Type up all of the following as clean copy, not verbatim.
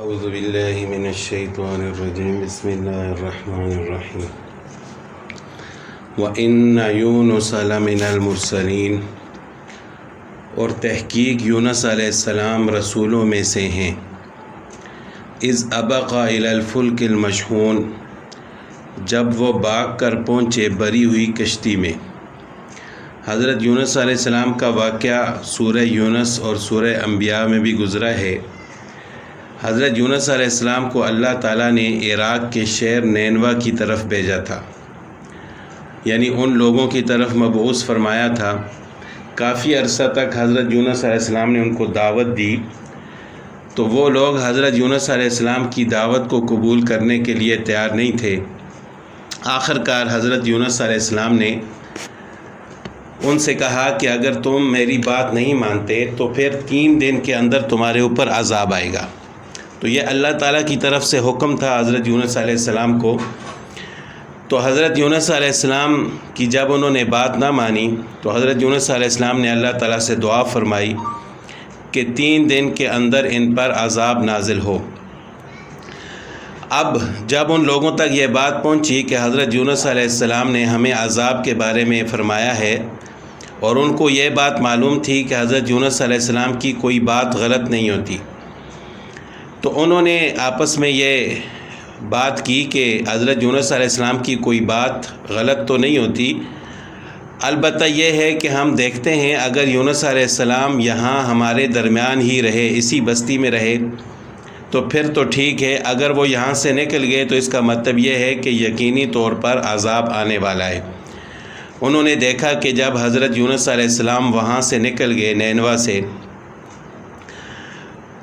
اعوذ باللہ من الشیطان الرجیم بسم اللہ الرحمن الرحیم وَإِنَّ يُونُسَ لَمِنَ الْمُرْسَلِينَ، اور تحقیق یونس علیہ السلام رسولوں میں سے ہیں۔ اِذْ أَبَقَ إِلَى الْفُلْكِ الْمَشْحُونِ، جب وہ بھاگ کر پہنچے بری ہوئی کشتی میں۔ حضرت یونس علیہ السلام کا واقعہ سورہ یونس اور سورہ انبیاء میں بھی گزرا ہے۔ حضرت یونس علیہ السلام کو اللہ تعالیٰ نے عراق کے شہر نینوا کی طرف بھیجا تھا، یعنی ان لوگوں کی طرف مبعوث فرمایا تھا۔ کافی عرصہ تک حضرت یونس علیہ السلام نے ان کو دعوت دی، تو وہ لوگ حضرت یونس علیہ السلام کی دعوت کو قبول کرنے کے لیے تیار نہیں تھے۔ آخر کار حضرت یونس علیہ السلام نے ان سے کہا کہ اگر تم میری بات نہیں مانتے تو پھر 3 دن کے اندر تمہارے اوپر عذاب آئے گا۔ تو یہ اللہ تعالیٰ کی طرف سے حکم تھا حضرت یونس علیہ السلام کو۔ تو حضرت یونس علیہ السلام کی جب انہوں نے بات نہ مانی تو حضرت یونس علیہ السلام نے اللہ تعالیٰ سے دعا فرمائی کہ 3 دن کے اندر ان پر عذاب نازل ہو۔ اب جب ان لوگوں تک یہ بات پہنچی کہ حضرت یونس علیہ السلام نے ہمیں عذاب کے بارے میں فرمایا ہے، اور ان کو یہ بات معلوم تھی کہ حضرت یونس علیہ السلام کی کوئی بات غلط نہیں ہوتی، تو انہوں نے آپس میں یہ بات کی کہ حضرت یونس علیہ السلام کی کوئی بات غلط تو نہیں ہوتی، البتہ یہ ہے کہ ہم دیکھتے ہیں اگر یونس علیہ السلام یہاں ہمارے درمیان ہی رہے، اسی بستی میں رہے تو پھر تو ٹھیک ہے، اگر وہ یہاں سے نکل گئے تو اس کا مطلب یہ ہے کہ یقینی طور پر عذاب آنے والا ہے۔ انہوں نے دیکھا کہ جب حضرت یونس علیہ السلام وہاں سے نکل گئے نینوا سے،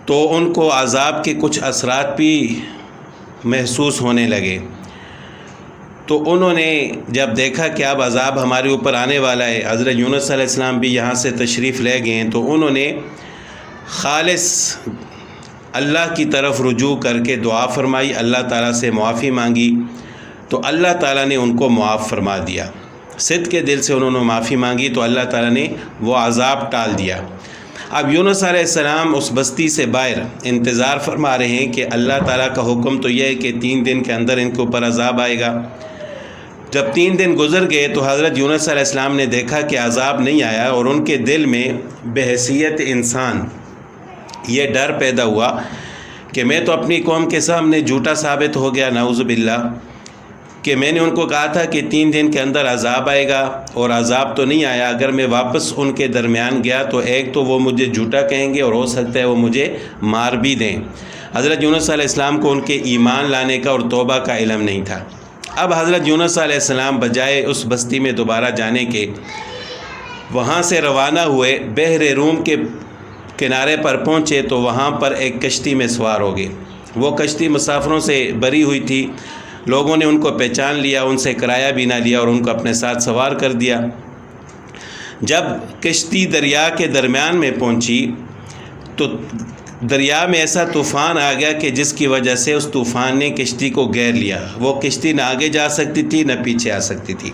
تو ان کو عذاب کے کچھ اثرات بھی محسوس ہونے لگے۔ تو انہوں نے جب دیکھا کہ اب عذاب ہمارے اوپر آنے والا ہے، حضرت یونس علیہ السلام بھی یہاں سے تشریف لے گئے، تو انہوں نے خالص اللہ کی طرف رجوع کر کے دعا فرمائی، اللہ تعالیٰ سے معافی مانگی، تو اللہ تعالیٰ نے ان کو معاف فرما دیا۔ صدق کے دل سے انہوں نے معافی مانگی تو اللہ تعالیٰ نے وہ عذاب ٹال دیا۔ اب یونس علیہ السلام اس بستی سے باہر انتظار فرما رہے ہیں کہ اللہ تعالیٰ کا حکم تو یہ ہے کہ 3 دن کے اندر ان کے اوپر عذاب آئے گا۔ جب 3 دن گزر گئے تو حضرت یونس علیہ السلام نے دیکھا کہ عذاب نہیں آیا، اور ان کے دل میں بحیثیت انسان یہ ڈر پیدا ہوا کہ میں تو اپنی قوم کے سامنے جھوٹا ثابت ہو گیا، نعوذ باللہ، کہ میں نے ان کو کہا تھا کہ 3 دن کے اندر عذاب آئے گا اور عذاب تو نہیں آیا۔ اگر میں واپس ان کے درمیان گیا تو ایک تو وہ مجھے جھوٹا کہیں گے اور ہو سکتا ہے وہ مجھے مار بھی دیں۔ حضرت یونس علیہ السلام کو ان کے ایمان لانے کا اور توبہ کا علم نہیں تھا۔ اب حضرت یونس علیہ السلام بجائے اس بستی میں دوبارہ جانے کے، وہاں سے روانہ ہوئے، بحر روم کے کنارے پر پہنچے تو وہاں پر ایک کشتی میں سوار ہو گئے۔ وہ کشتی مسافروں سے بھری ہوئی تھی، لوگوں نے ان کو پہچان لیا، ان سے کرایہ بھی نہ لیا اور ان کو اپنے ساتھ سوار کر دیا۔ جب کشتی دریا کے درمیان میں پہنچی تو دریا میں ایسا طوفان آ گیا کہ جس کی وجہ سے اس طوفان نے کشتی کو گھیر لیا۔ وہ کشتی نہ آگے جا سکتی تھی نہ پیچھے آ سکتی تھی۔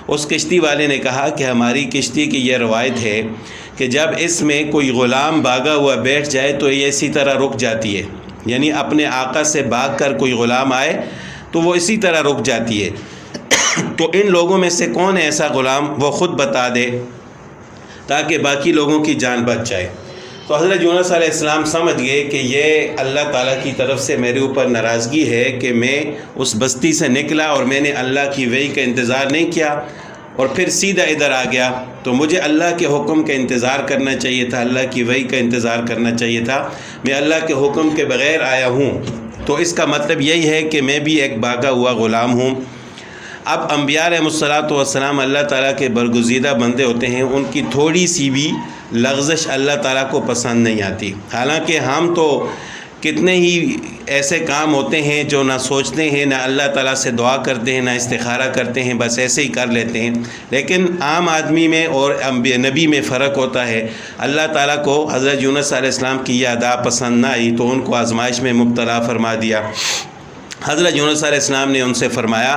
اس کشتی والے نے کہا کہ ہماری کشتی کی یہ روایت ہے کہ جب اس میں کوئی غلام بھاگا ہوا بیٹھ جائے تو یہ اسی طرح رک جاتی ہے، یعنی اپنے آقا سے بھاگ کر کوئی غلام آئے تو وہ اسی طرح رک جاتی ہے۔ تو ان لوگوں میں سے کون ہے ایسا غلام، وہ خود بتا دے تاکہ باقی لوگوں کی جان بچ جائے۔ تو حضرت یونس علیہ السلام سمجھ گئے کہ یہ اللہ تعالیٰ کی طرف سے میرے اوپر ناراضگی ہے کہ میں اس بستی سے نکلا اور میں نے اللہ کی وحی کا انتظار نہیں کیا اور پھر سیدھا ادھر آ گیا، تو مجھے اللہ کے حکم کا انتظار کرنا چاہیے تھا، اللہ کی وحی کا انتظار کرنا چاہیے تھا۔ میں اللہ کے حکم کے بغیر آیا ہوں، تو اس کا مطلب یہی ہے کہ میں بھی ایک بھاگا ہوا غلام ہوں۔ اب انبیاء علیہ الصلوۃ والسلام اللہ تعالیٰ کے برگزیدہ بندے ہوتے ہیں، ان کی تھوڑی سی بھی لغزش اللہ تعالیٰ کو پسند نہیں آتی۔ حالانکہ ہم تو کتنے ہی ایسے کام ہوتے ہیں جو نہ سوچتے ہیں، نہ اللہ تعالیٰ سے دعا کرتے ہیں، نہ استخارہ کرتے ہیں، بس ایسے ہی کر لیتے ہیں۔ لیکن عام آدمی میں اور نبی میں فرق ہوتا ہے۔ اللہ تعالیٰ کو حضرت یونس علیہ السلام کی یہ ادا پسند نہ آئی تو ان کو آزمائش میں مبتلا فرما دیا۔ حضرت یونس علیہ السلام نے ان سے فرمایا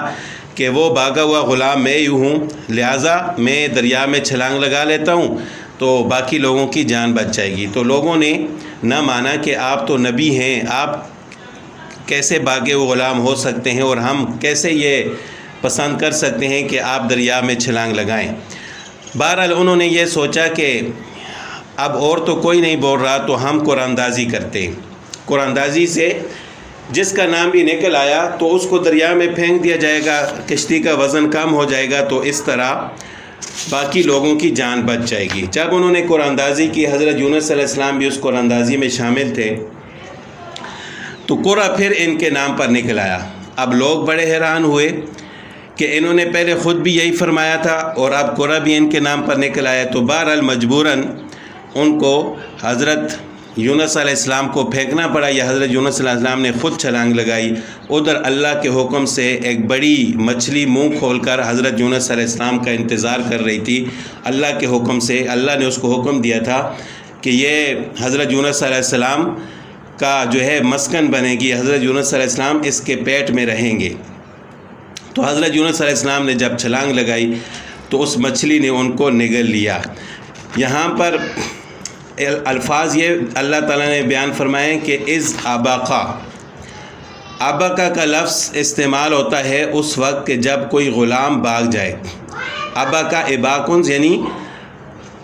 کہ وہ بھاگا ہوا غلام میں ہی ہوں، لہٰذا میں دریا میں چھلانگ لگا لیتا ہوں تو باقی لوگوں کی جان بچ جائے گی۔ تو لوگوں نے نہ مانا کہ آپ تو نبی ہیں، آپ کیسے باغ غلام ہو سکتے ہیں اور ہم کیسے یہ پسند کر سکتے ہیں کہ آپ دریا میں چھلانگ لگائیں۔ بہرحال انہوں نے یہ سوچا کہ اب اور تو کوئی نہیں بول رہا تو ہم قرآن اندازی کرتے ہیں، قرآن اندازی سے جس کا نام بھی نکل آیا تو اس کو دریا میں پھینک دیا جائے گا، کشتی کا وزن کم ہو جائے گا، تو اس طرح باقی لوگوں کی جان بچ جائے گی۔ جب انہوں نے قرآن اندازی کی، حضرت یونس علیہ السلام بھی اس قرآن اندازی میں شامل تھے، تو قرآن پھر ان کے نام پر نکل آیا۔ اب لوگ بڑے حیران ہوئے کہ انہوں نے پہلے خود بھی یہی فرمایا تھا اور اب قرآن بھی ان کے نام پر نکل آیا، تو بہرحال مجبوراً ان کو حضرت یونس علیہ السلام کو پھینکنا پڑا، یا حضرت یونس علیہ السلام نے خود چھلانگ لگائی۔ ادھر اللہ کے حکم سے ایک بڑی مچھلی منہ کھول کر حضرت یونس علیہ السلام کا انتظار کر رہی تھی۔ اللہ کے حکم سے اللہ نے اس کو حکم دیا تھا کہ یہ حضرت یونس علیہ السلام کا جو ہے مسکن بنے گی، حضرت یونس علیہ السلام اس کے پیٹ میں رہیں گے۔ تو حضرت یونس علیہ السلام نے جب چھلانگ لگائی تو اس مچھلی نے ان کو نگل لیا۔ یہاں پر الفاظ یہ اللہ تعالیٰ نے بیان فرمائے کہ از اباقا، اباقا کا لفظ استعمال ہوتا ہے اس وقت کہ جب کوئی غلام بھاگ جائے۔ اباقا اباقن یعنی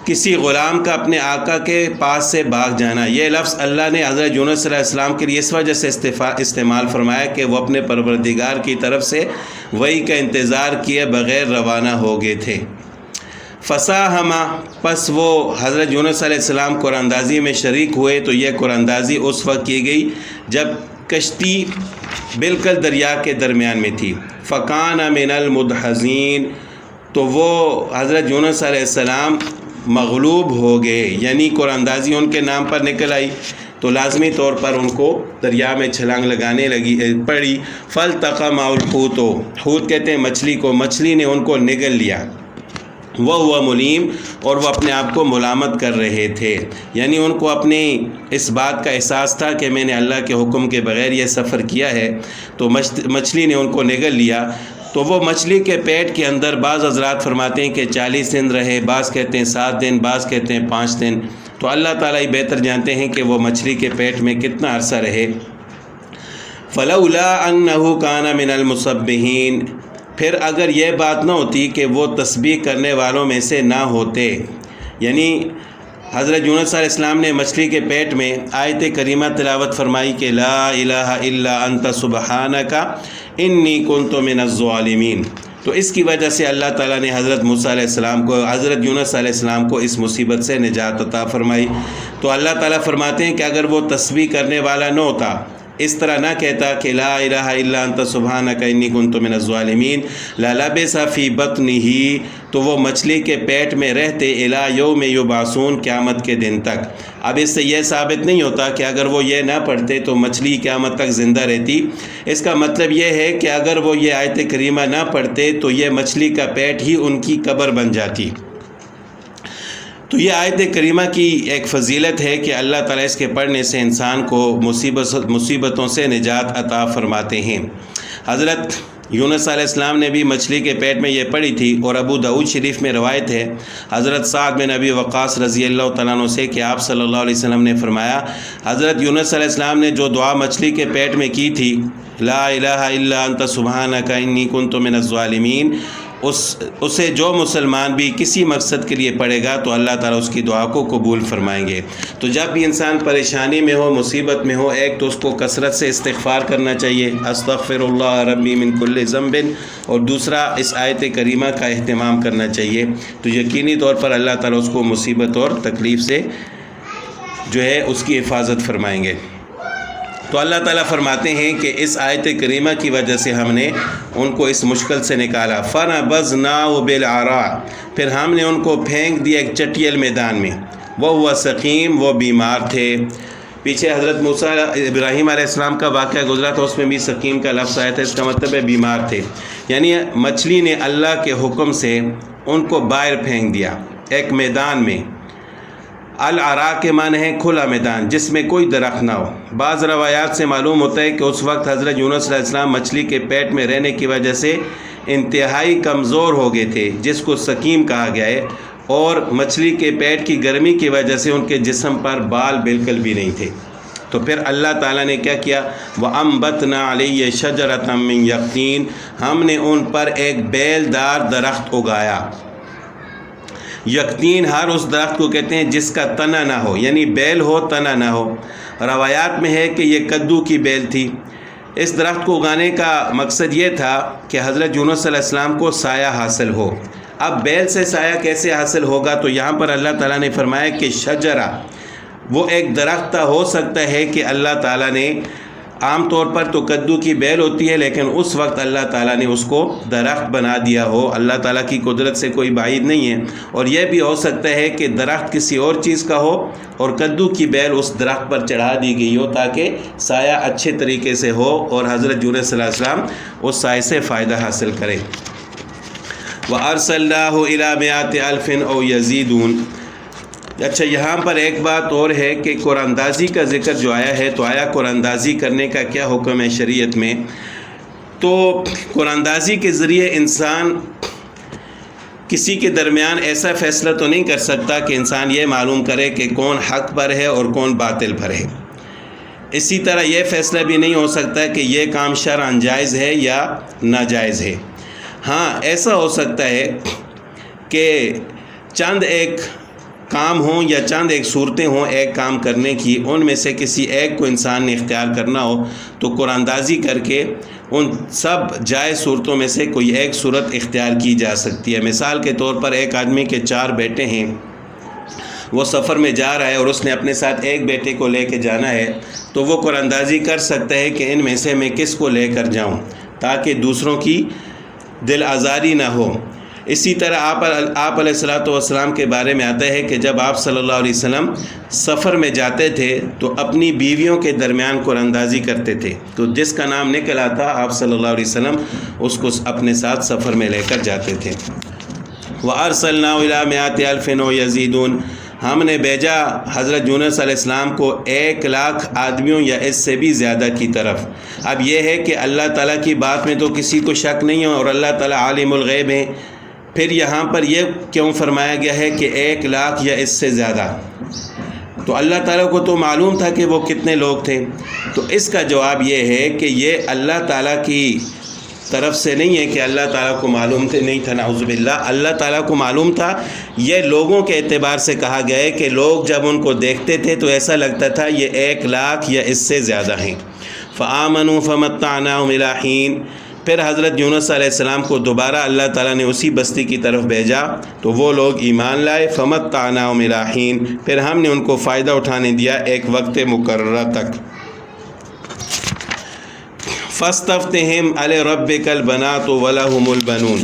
کسی غلام کا اپنے آقا کے پاس سے بھاگ جانا۔ یہ لفظ اللہ نے حضرت یونس علیہ السلام کے لیے اس وجہ سے استعمال فرمایا کہ وہ اپنے پروردگار کی طرف سے وحی کا انتظار کیے بغیر روانہ ہو گئے تھے۔ فساہما، پس وہ حضرت یونس علیہ السلام قرآن اندازی میں شریک ہوئے، تو یہ قرآن اندازی اس وقت کی گئی جب کشتی بالکل دریا کے درمیان میں تھی۔ فکان من المدحضین، تو وہ حضرت یونس علیہ السلام مغلوب ہو گئے، یعنی قرآن اندازی ان کے نام پر نکل آئی تو لازمی طور پر ان کو دریا میں چھلانگ لگانے پڑی۔ فالتقمہ الحوت، حوت کہتے ہیں مچھلی کو، مچھلی نے ان کو نگل لیا۔ وہ ملیم، اور وہ اپنے آپ کو ملامت کر رہے تھے، یعنی ان کو اپنی اس بات کا احساس تھا کہ میں نے اللہ کے حکم کے بغیر یہ سفر کیا ہے، تو مچھلی نے ان کو نگل لیا۔ تو وہ مچھلی کے پیٹ کے اندر بعض حضرات فرماتے ہیں کہ 40 دن رہے، بعض کہتے ہیں 7 دن، بعض کہتے ہیں 5 دن، تو اللہ تعالیٰ ہی بہتر جانتے ہیں کہ وہ مچھلی کے پیٹ میں کتنا عرصہ رہے۔ فلولا انہ کان من المسبحین، پھر اگر یہ بات نہ ہوتی کہ وہ تسبیح کرنے والوں میں سے نہ ہوتے، یعنی حضرت یونس علیہ السلام نے مچھلی کے پیٹ میں آیت کریمہ تلاوت فرمائی کہ لا الہ الا انت سبحانک انی کنت من الظالمین، تو اس کی وجہ سے اللہ تعالیٰ نے حضرت موسیٰ علیہ السلام کو، حضرت یونس علیہ السلام کو اس مصیبت سے نجات عطا فرمائی۔ تو اللہ تعالیٰ فرماتے ہیں کہ اگر وہ تسبیح کرنے والا نہ ہوتا، اس طرح نہ کہتا کہ لا الہ الا انت سبحانک انی کنت من الظالمین، للبث فی بطنہ، تو وہ مچھلی کے پیٹ میں رہتے الی یوم یبعثون، قیامت کے دن تک۔ اب اس سے یہ ثابت نہیں ہوتا کہ اگر وہ یہ نہ پڑھتے تو مچھلی قیامت تک زندہ رہتی۔ اس کا مطلب یہ ہے کہ اگر وہ یہ آیت کریمہ نہ پڑھتے تو یہ مچھلی کا پیٹ ہی ان کی قبر بن جاتی۔ تو یہ آیت کریمہ کی ایک فضیلت ہے کہ اللہ تعالیٰ اس کے پڑھنے سے انسان کو مصیبتوں سے نجات عطا فرماتے ہیں۔ حضرت یونس علیہ السلام نے بھی مچھلی کے پیٹ میں یہ پڑھی تھی، اور ابو داؤد شریف میں روایت ہے حضرت سعد بن ابی وقاص رضی اللہ تعالیٰ عنہ سے کہ آپ صلی اللہ علیہ وسلم نے فرمایا، حضرت یونس علیہ السلام نے جو دعا مچھلی کے پیٹ میں کی تھی، لا الہ الا انت سبحانک انی کنت من الظالمین، اسے جو مسلمان بھی کسی مقصد کے لیے پڑھے گا تو اللہ تعالیٰ اس کی دعا کو قبول فرمائیں گے۔ تو جب بھی انسان پریشانی میں ہو، مصیبت میں ہو، ایک تو اس کو کثرت سے استغفار کرنا چاہیے، استغفر اللہ ربی من کل ذنب، اور دوسرا اس آیت کریمہ کا اہتمام کرنا چاہیے، تو یقینی طور پر اللہ تعالیٰ اس کو مصیبت اور تکلیف سے جو ہے اس کی حفاظت فرمائیں گے۔ تو اللہ تعالیٰ فرماتے ہیں کہ اس آیت کریمہ کی وجہ سے ہم نے ان کو اس مشکل سے نکالا۔ فَنَبَذْنَاهُ بِالْعَرَاءِ، پھر ہم نے ان کو پھینک دیا ایک چٹیل میدان میں، وہ سقیم، وہ بیمار تھے۔ پیچھے حضرت موسیٰ ابراہیم علیہ السلام کا واقعہ گزرا تھا، اس میں بھی سقیم کا لفظ آیا تھا، اس کا مطلب ہے بیمار تھے، یعنی مچھلی نے اللہ کے حکم سے ان کو باہر پھینک دیا ایک میدان میں۔ العراء کے معنی ہے کھلا میدان جس میں کوئی درخت نہ ہو۔ بعض روایات سے معلوم ہوتا ہے کہ اس وقت حضرت یونس علیہ السلام مچھلی کے پیٹ میں رہنے کی وجہ سے انتہائی کمزور ہو گئے تھے، جس کو سقیم کہا گیا ہے، اور مچھلی کے پیٹ کی گرمی کی وجہ سے ان کے جسم پر بال بالکل بھی نہیں تھے۔ تو پھر اللہ تعالیٰ نے کیا کیا؟ وَأَنبَتْنَا عَلَيْهِ شَجَرَةً مِّن یقطین، ہم نے ان پر ایک بیل دار درخت اگایا۔ یقطین ہر اس درخت کو کہتے ہیں جس کا تنا نہ ہو، یعنی بیل ہو تنا نہ ہو۔ روایات میں ہے کہ یہ کدو کی بیل تھی۔ اس درخت کو اگانے کا مقصد یہ تھا کہ حضرت یونس علیہ السلام کو سایہ حاصل ہو۔ اب بیل سے سایہ کیسے حاصل ہوگا؟ تو یہاں پر اللہ تعالیٰ نے فرمایا کہ شجرہ، وہ ایک درخت ہو سکتا ہے کہ اللہ تعالیٰ نے، عام طور پر تو کدو کی بیل ہوتی ہے لیکن اس وقت اللہ تعالیٰ نے اس کو درخت بنا دیا ہو۔ اللہ تعالیٰ کی قدرت سے کوئی بعید نہیں ہے۔ اور یہ بھی ہو سکتا ہے کہ درخت کسی اور چیز کا ہو اور کدو کی بیل اس درخت پر چڑھا دی گئی ہو تاکہ سایہ اچھے طریقے سے ہو اور حضرت یونس علیہ السلام اس سایہ سے فائدہ حاصل کریں۔ وَأَرْسَلْنَاهُ إِلَىٰ مِائَةِ أَلْفٍ أَوْ يَزِيدُونَ۔ اچھا، یہاں پر ایک بات اور ہے کہ قرآن اندازی کا ذکر جو آیا ہے، تو آیا قرآن اندازی کرنے کا کیا حکم ہے شریعت میں؟ تو قرآن اندازی کے ذریعے انسان کسی کے درمیان ایسا فیصلہ تو نہیں کر سکتا کہ انسان یہ معلوم کرے کہ کون حق پر ہے اور کون باطل پر ہے۔ اسی طرح یہ فیصلہ بھی نہیں ہو سکتا کہ یہ کام شرعاً جائز ہے یا ناجائز ہے۔ ہاں، ایسا ہو سکتا ہے کہ چند ایک کام ہوں یا چند ایک صورتیں ہوں ایک کام کرنے کی، ان میں سے کسی ایک کو انسان نے اختیار کرنا ہو تو قرآن اندازی کر کے ان سب جائز صورتوں میں سے کوئی ایک صورت اختیار کی جا سکتی ہے۔ مثال کے طور پر ایک آدمی کے 4 بیٹے ہیں، وہ سفر میں جا رہا ہے اور اس نے اپنے ساتھ ایک بیٹے کو لے کے جانا ہے، تو وہ قرآن اندازی کر سکتا ہے کہ ان میں سے میں کس کو لے کر جاؤں تاکہ دوسروں کی دل آزاری نہ ہو۔ اسی طرح آپ علیہ السلام کے بارے میں آتا ہے کہ جب آپ صلی اللہ علیہ وسلم سفر میں جاتے تھے تو اپنی بیویوں کے درمیان قرآن اندازی کرتے تھے، تو جس کا نام نکل آتا آپ صلی اللہ علیہ وسلم اس کو اپنے ساتھ سفر میں لے کر جاتے تھے۔ وَأَرْسَلْنَاهُ إِلَىٰ مِائَةِ أَلْفٍ أَوْ يَزِيدُونَ، ہم نے بھیجا حضرت یونس علیہ السلام کو 1,00,000 آدمیوں یا اس سے بھی زیادہ کی طرف۔ اب یہ ہے کہ اللہ تعالیٰ کی بات میں تو کسی کو شک نہیں ہے اور اللہ تعالیٰ عالم الغیب ہے، پھر یہاں پر یہ کیوں فرمایا گیا ہے کہ 1,00,000 یا اس سے زیادہ؟ تو اللہ تعالیٰ کو تو معلوم تھا کہ وہ کتنے لوگ تھے۔ تو اس کا جواب یہ ہے کہ یہ اللہ تعالیٰ کی طرف سے نہیں ہے کہ اللہ تعالیٰ کو معلوم نہیں تھا، نعوذ باللہ، اللہ تعالیٰ کو معلوم تھا۔ یہ لوگوں کے اعتبار سے کہا گیا ہے کہ لوگ جب ان کو دیکھتے تھے تو ایسا لگتا تھا یہ 1,00,000 یا اس سے زیادہ ہیں۔ فآمنوا فمتعناهم إلى حین، پھر حضرت یونس علیہ السلام کو دوبارہ اللہ تعالیٰ نے اسی بستی کی طرف بھیجا تو وہ لوگ ایمان لائے۔ فمتعناهم إلى حین، پھر ہم نے ان کو فائدہ اٹھانے دیا ایک وقت مقررہ تک۔ فاستفتہم لربک البنات ولہم البنون،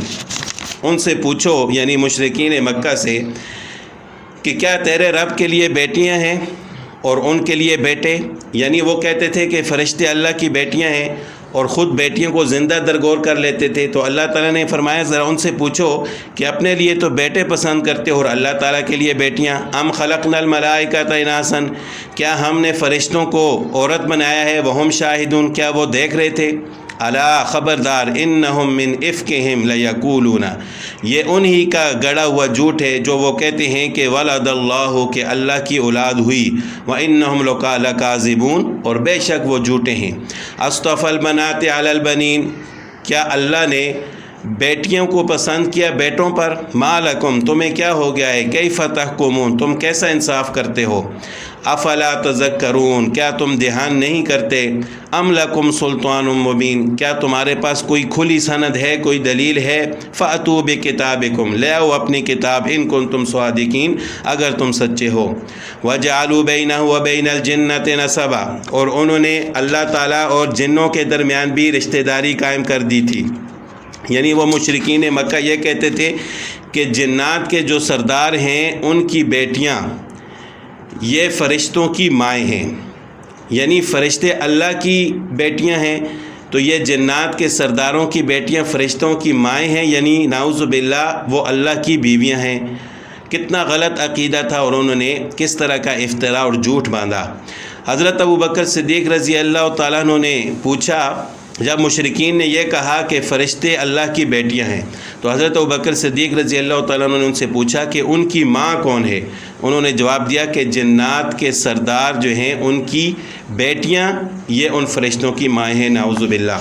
ان سے پوچھو یعنی مشرکین مکہ سے کہ کیا تیرے رب کے لیے بیٹیاں ہیں اور ان کے لیے بیٹے؟ یعنی وہ کہتے تھے کہ فرشتے اللہ کی بیٹیاں ہیں اور خود بیٹیوں کو زندہ درگور کر لیتے تھے۔ تو اللہ تعالیٰ نے فرمایا ذرا ان سے پوچھو کہ اپنے لیے تو بیٹے پسند کرتے اور اللہ تعالیٰ کے لیے بیٹیاں۔ ام خلقنا الملائکۃ اناثا، کیا ہم نے فرشتوں کو عورت بنایا ہے؟ وہم شاہدون، کیا وہ دیکھ رہے تھے؟ الا خبردار، انہم من افکہم لیقولون، یہ انہی کا گڑا ہوا جھوٹ ہے جو وہ کہتے ہیں کہ ولد اللہ، کہ اللہ کی اولاد ہوئی، وانہم لکاذبون، اور بے شک وہ جھوٹے ہیں۔ اصطفى البنات علی البنین، کیا اللہ نے بیٹیوں کو پسند کیا بیٹوں پر؟ ما لکم، تمہیں کیا ہو گیا ہے؟ کیف تحکمون، تم کیسا انصاف کرتے ہو؟ افلا تذکرون، کیا تم دھیان نہیں کرتے؟ ام لکم سلطان مبین، کیا تمہارے پاس کوئی کھلی سند ہے، کوئی دلیل ہے؟ فاتوا بکتابکم، لے آؤ اپنی کتاب، ان کنتم صادقین، اگر تم سچے ہو۔ وجعلوا بینہ وبین الجنۃ نسبا، اور انہوں نے اللہ تعالیٰ اور جنوں کے درمیان بھی رشتہ داری قائم کر دی تھی۔ یعنی وہ مشرکین مکہ یہ کہتے تھے کہ جنات کے جو سردار ہیں ان کی بیٹیاں یہ فرشتوں کی مائیں ہیں، یعنی فرشتے اللہ کی بیٹیاں ہیں تو یہ جنات کے سرداروں کی بیٹیاں فرشتوں کی مائیں ہیں، یعنی نعوذ باللہ وہ اللہ کی بیویاں ہیں۔ کتنا غلط عقیدہ تھا اور انہوں نے کس طرح کا افتراء اور جھوٹ باندھا۔ حضرت ابو بکر صدیق رضی اللہ تعالیٰ عنہ نے پوچھا جب مشرکین نے یہ کہا کہ فرشتے اللہ کی بیٹیاں ہیں تو حضرت ابوبکر صدیق رضی اللہ تعالیٰ عنہ نے ان سے پوچھا کہ ان کی ماں کون ہے؟ انہوں نے جواب دیا کہ جنات کے سردار جو ہیں ان کی بیٹیاں یہ ان فرشتوں کی مائیں ہیں، نعوذ باللہ۔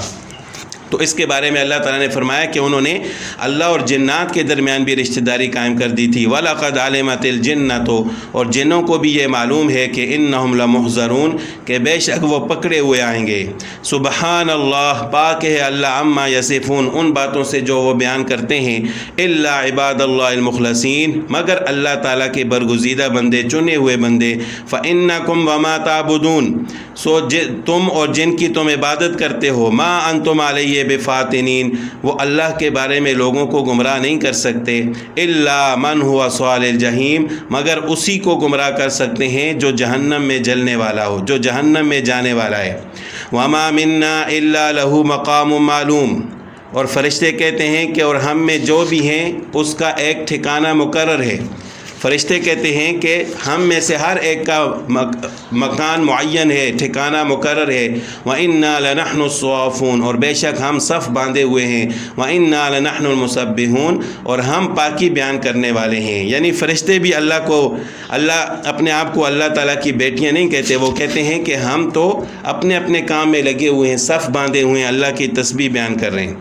تو اس کے بارے میں اللہ تعالیٰ نے فرمایا کہ انہوں نے اللہ اور جنات کے درمیان بھی رشتہ داری قائم کر دی تھی۔ وَلَقَدْ عَلِمَتِ الْجِنَّةُ، اور جنوں کو بھی یہ معلوم ہے کہ إِنَّهُمْ لَمُحْضَرُونَ، کہ بے شک وہ پکڑے ہوئے آئیں گے۔ سبحان اللہ، پاک ہے اللہ، عما یصفون، ان باتوں سے جو وہ بیان کرتے ہیں، الا عباد اللہ المخلصین، مگر اللہ تعالیٰ کے برگزیدہ بندے، چنے ہوئے بندے۔ فإنکم وما تعبدون، سو تم اور جن کی تم عبادت کرتے ہو، ما انتم علیہ بفاتنین، وہ اللہ کے بارے میں لوگوں کو گمراہ نہیں کر سکتے، الا من هو صال الجحیم، مگر اسی کو گمراہ کر سکتے ہیں جو جہنم میں جلنے والا ہو، جو جہنم میں جانے والا ہے۔ وما منا الا له مقام معلوم، اور فرشتے کہتے ہیں کہ اور ہم میں جو بھی ہیں اس کا ایک ٹھکانہ مقرر ہے۔ فرشتے کہتے ہیں کہ ہم میں سے ہر ایک کا مکان معین ہے، ٹھکانہ مقرر ہے۔ وَإِنَّا لَنَحْنُ الصَّافُونَ، اور بے شک ہم صف باندھے ہوئے ہیں۔ وَإِنَّا لَنَحْنُ الْمُسَبِّحُونَ، اور ہم پاکی بیان کرنے والے ہیں۔ یعنی فرشتے بھی اپنے آپ کو اللہ تعالیٰ کی بیٹیاں نہیں کہتے، وہ کہتے ہیں کہ ہم تو اپنے اپنے کام میں لگے ہوئے ہیں، صف باندھے ہوئے ہیں، اللہ کی تسبیح بیان کر رہے ہیں۔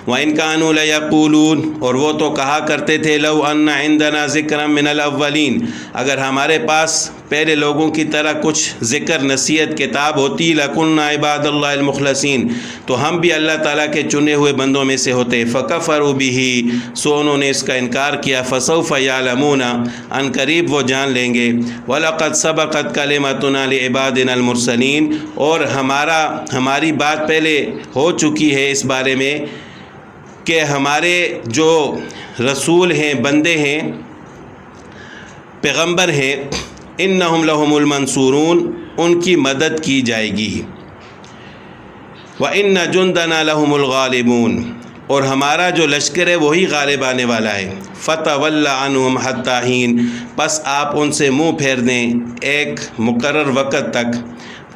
وَإِن كَانُوا لَيَقُولُونَ، اور وہ تو کہا کرتے تھے، لَوْ أَنَّ عِندَنَا ذِكْرًا مِنَ الْأَوَّلِينَ، اگر ہمارے پاس پہلے لوگوں کی طرح کچھ ذکر نصیحت کتاب ہوتی، لَكُنَّا عِبَادَ اللَّهِ الْمُخْلَصِينَ، تو ہم بھی اللہ تعالیٰ کے چنے ہوئے بندوں میں سے ہوتے۔ فَكَفَرُوا بِهِ، سو انہوں نے اس کا انکار کیا۔ فَسَوْفَ يَعْلَمُونَ، ان قریب وہ جان لیں گے۔ وَلَقَدْ سَبَقَتْ كَلِمَتُنَا لِعِبَادِنَا الْمُرْسَلِينَ، اور ہماری بات پہلے ہو چکی ہے اس بارے میں کہ ہمارے جو رسول ہیں، بندے ہیں، پیغمبر ہیں، انہم لہم المنصورون، ان کی مدد کی جائے گی۔ وَإِنَّ جُنْدَنَا لَهُمُ الْغَالِبُونَ، اور ہمارا جو لشکر ہے وہی غالب آنے والا ہے۔ فَتَوَلَّ عَنْهُمْ حَتَّى حِينٍ، پس آپ ان سے منہ پھیر دیں ایک مقرر وقت تک۔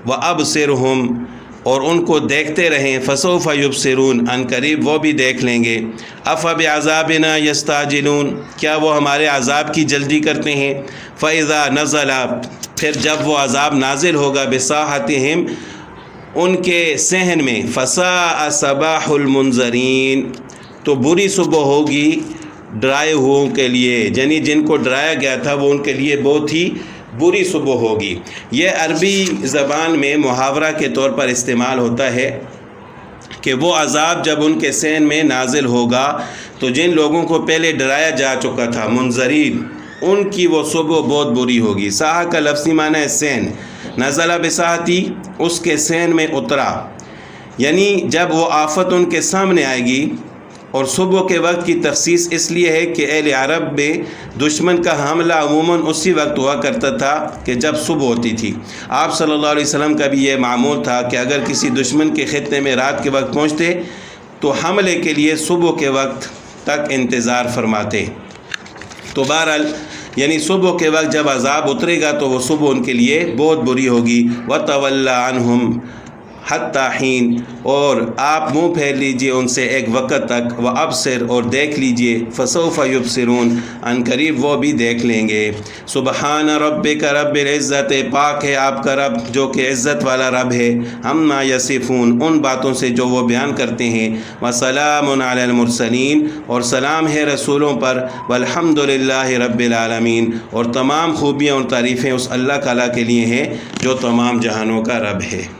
وَأَبْصِرْهُمْ، اور ان کو دیکھتے رہیں۔ فَسَوْفَ يُبْصِرُونَ، ان قریب وہ بھی دیکھ لیں گے۔ أَفَبِعَذَابِنَا يَسْتَعْجِلُونَ، کیا وہ ہمارے عذاب کی جلدی کرتے ہیں۔ فَإِذَا نَزَلَ، پھر جب وہ عذاب نازل ہوگا، بِسَاحَتِهِمْ، ان کے صحن میں، فَسَاءَ صَبَاحُ الْمُنذَرِينَ، تو بری صبح ہوگی ڈرائے ہوئوں کے لیے، یعنی جن کو ڈرایا گیا تھا وہ ان کے لیے بہت ہی بری صبح ہوگی۔ یہ عربی زبان میں محاورہ کے طور پر استعمال ہوتا ہے کہ وہ عذاب جب ان کے صحن میں نازل ہوگا تو جن لوگوں کو پہلے ڈرایا جا چکا تھا، منذرین، ان کی وہ صبح بہت بری ہوگی۔ ساحہ کا لفظی معنی ہے صحن، نزلہ بساحتی، اس کے صحن میں اترا، یعنی جب وہ آفت ان کے سامنے آئے گی۔ اور صبح کے وقت کی تخصیص اس لیے ہے کہ اہل عرب میں دشمن کا حملہ عموماً اسی وقت ہوا کرتا تھا کہ جب صبح ہوتی تھی۔ آپ صلی اللہ علیہ وسلم کا بھی یہ معمول تھا کہ اگر کسی دشمن کے خطے میں رات کے وقت پہنچتے تو حملے کے لیے صبح کے وقت تک انتظار فرماتے۔ تو بہرحال یعنی صبح کے وقت جب عذاب اترے گا تو وہ صبح ان کے لیے بہت بری ہوگی۔ وَتَوَلَّ عَنْهُمْ حَتَّى حِينٍ، اور آپ منہ پھیر لیجئے ان سے ایک وقت تک۔ وَأَبْصِرْ، اور دیکھ لیجئے۔ فَسَوْفَ يُبْصِرُونَ، ان قریب وہ بھی دیکھ لیں گے۔ سبحان ربک رب العزت، پاک ہے آپ کا رب جو کہ عزت والا رب ہے، عما یصفون، ان باتوں سے جو وہ بیان کرتے ہیں۔ وَسَلَامٌ عَلَى الْمُرْسَلِينَ، اور سلام ہے رسولوں پر۔ وَالْحَمْدُ لِلَّهِ رَبِّ الْعَالَمِينَ، اور تمام خوبیاں اور تعریفیں اس اللہ تعالیٰ کے لیے ہیں جو تمام جہانوں کا رب ہے۔